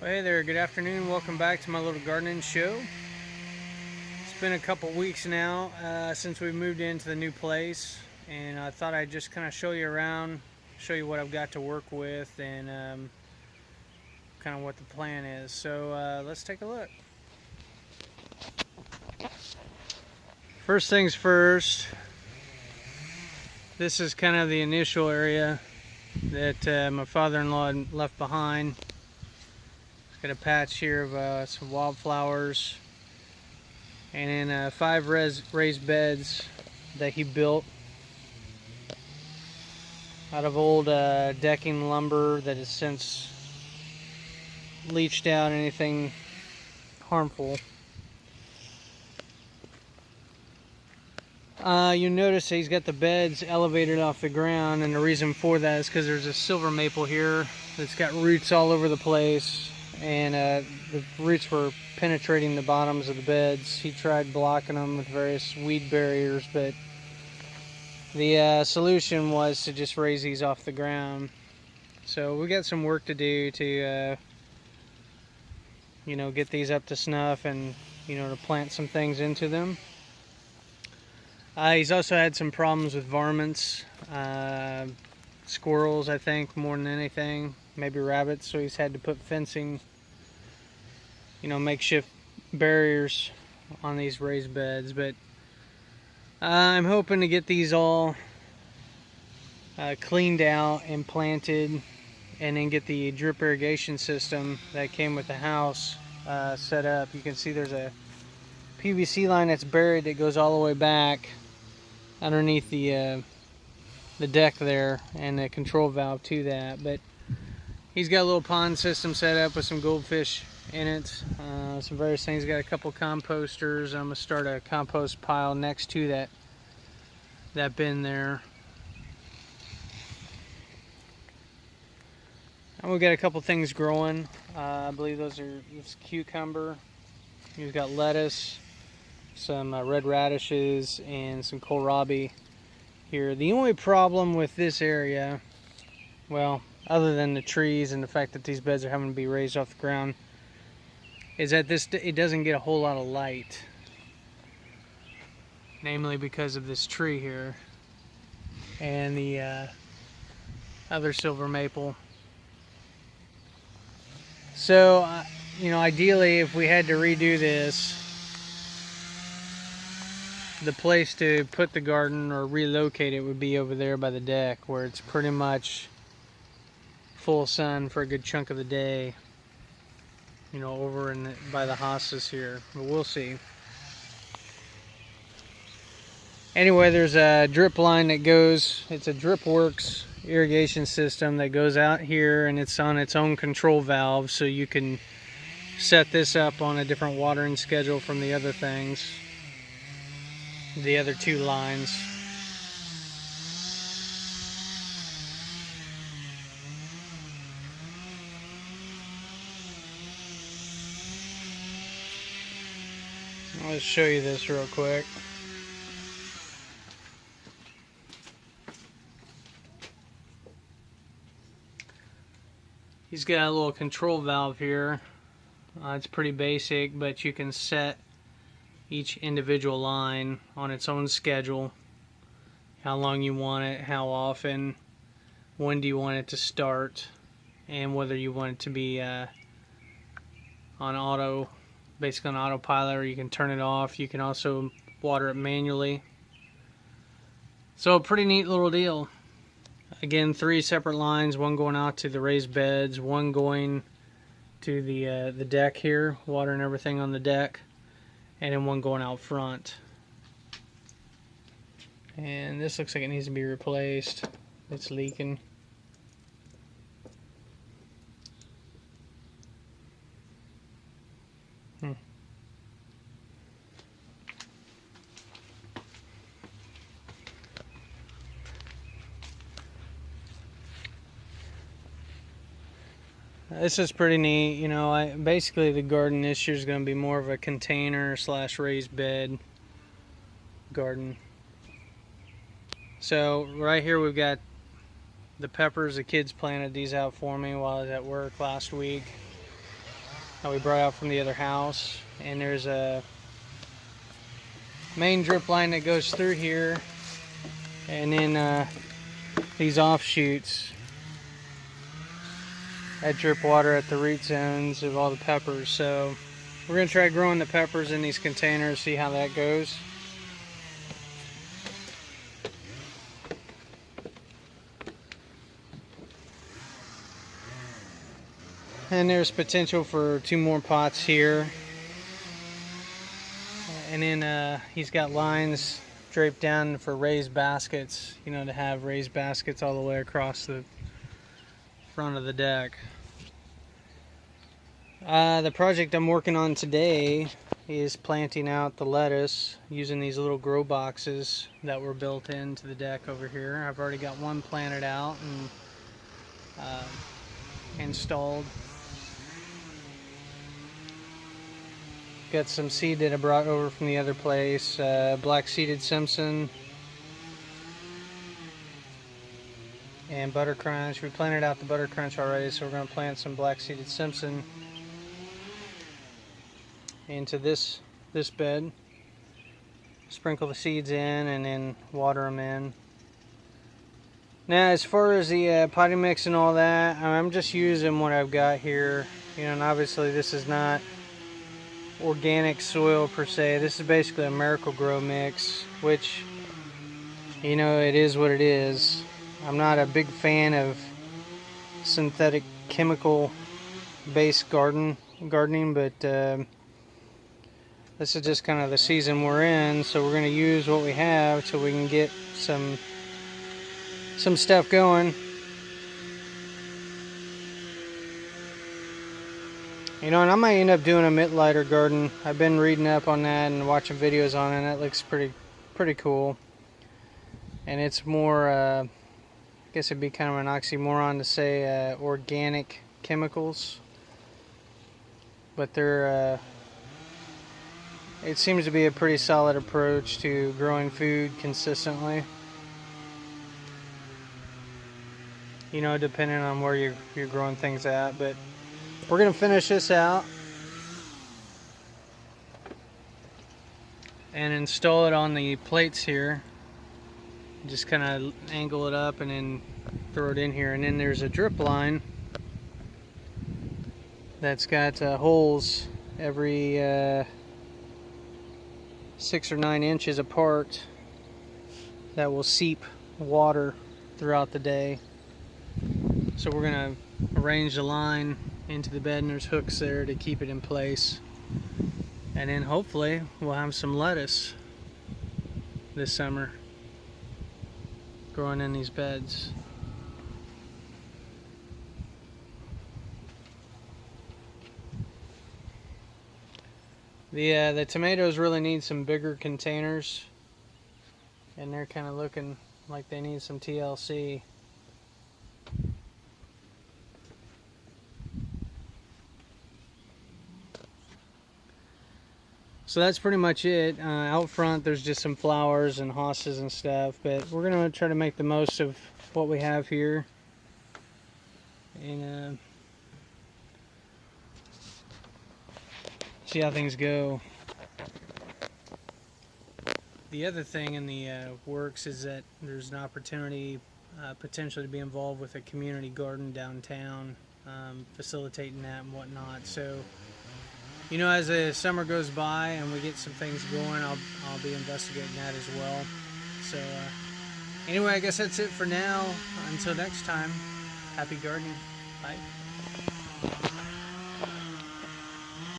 Hey there, good afternoon. Welcome back to my little gardening show. It's been a couple weeks now since we moved into the new place, and I thought I'd just kind of show you around, show you what I've got to work with, and kind of what the plan is. So let's take a look. First things first, this is kind of the initial area that my father-in-law left behind. Got a patch here of some wildflowers, and then 5 raised beds that he built out of old decking lumber that has since leached out anything harmful. You notice he's got the beds elevated off the ground, and the reason for that is because there's a silver maple here that's got roots all over the place, and the roots were penetrating the bottoms of the beds. He tried blocking them with various weed barriers, but the solution was to just raise these off the ground. So we got some work to do to get these up to snuff, and to plant some things into them. He's also had some problems with varmints, squirrels, I think, more than anything, maybe rabbits, so he's had to put fencing, makeshift barriers on these raised beds. But I'm hoping to get these all cleaned out and planted, and then get the drip irrigation system that came with the house set up. You can see there's a PVC line that's buried that goes all the way back underneath the deck there, and the control valve to that. But he's got a little pond system set up with some goldfish in it, some various things. He's got a couple composters. I'm gonna start a compost pile next to that bin there. And we've got a couple things growing. I believe this cucumber. He's got lettuce, some red radishes, and some kohlrabi here. The only problem with this area, well, other than the trees and the fact that these beds are having to be raised off the ground, is that it doesn't get a whole lot of light, namely because of this tree here and the other silver maple. So ideally, if we had to redo this, the place to put the garden or relocate it would be over there by the deck, where it's pretty much full sun for a good chunk of the day, over by the hosses here. But we'll see. Anyway, there's a drip line that goes, it's a DripWorks irrigation system that goes out here, and it's on its own control valve, so you can set this up on a different watering schedule from the other things, the other 2 lines. I'll just show you this real quick. He's got a little control valve here. It's pretty basic, but you can set each individual line on its own schedule, how long you want it, how often, when do you want it to start, and whether you want it to be on auto, basically on autopilot, or you can turn it off. You can also water it manually. So a pretty neat little deal. Again, 3 separate lines, one going out to the raised beds, one going to the deck here, watering everything on the deck, and then one going out front. And this looks like it needs to be replaced. It's leaking. This is pretty neat. Basically the garden this year is going to be more of a container / raised bed garden. So right here we've got the peppers. The kids planted these out for me while I was at work last week. that we brought out from the other house. And there's a main drip line that goes through here, and then these offshoots that drip water at the root zones of all the peppers. So we're going to try growing the peppers in these containers, see how that goes. And there's potential for 2 more pots here. And then he's got lines draped down for raised baskets, you know, to have raised baskets all the way across the front of the deck. The project I'm working on today is planting out the lettuce using these little grow boxes that were built into the deck over here. I've already got one planted out and installed. Got some seed that I brought over from the other place, black seeded Simpson and butter crunch. We planted out the butter crunch already, so we're going to plant some black seeded Simpson into this bed. Sprinkle the seeds in and then water them in. Now, as far as the potting mix and all that, I'm just using what I've got here. You know, and obviously this is not organic soil per se. This is basically a Miracle-Gro mix, which, you know, it is what it is. I'm not a big fan of synthetic chemical based gardening, but this is just kind of the season we're in, so we're going to use what we have till we can get some stuff going. You know, and I might end up doing a mitt-lighter garden. I've been reading up on that and watching videos on it, and that looks pretty cool. And it's more, I guess it'd be kind of an oxymoron to say organic chemicals. But they're, it seems to be a pretty solid approach to growing food consistently. You know, depending on where you're growing things at, but we're going to finish this out and install it on the plates here. Just kind of angle it up and then throw it in here. And then there's a drip line that's got holes every 6 or 9 inches apart that will seep water throughout the day. So we're going to arrange the line into the bed, and there's hooks there to keep it in place. And then hopefully we'll have some lettuce this summer growing in these beds. The tomatoes really need some bigger containers, and they're kind of looking like they need some TLC. So that's pretty much it. Out front there's just some flowers and hostas and stuff, but we're going to try to make the most of what we have here. And see how things go. The other thing in the works is that there's an opportunity potentially to be involved with a community garden downtown, facilitating that and whatnot. So, you know, as the summer goes by and we get some things going, I'll be investigating that as well. So anyway, I guess that's it for now. Until next time, happy gardening. Bye.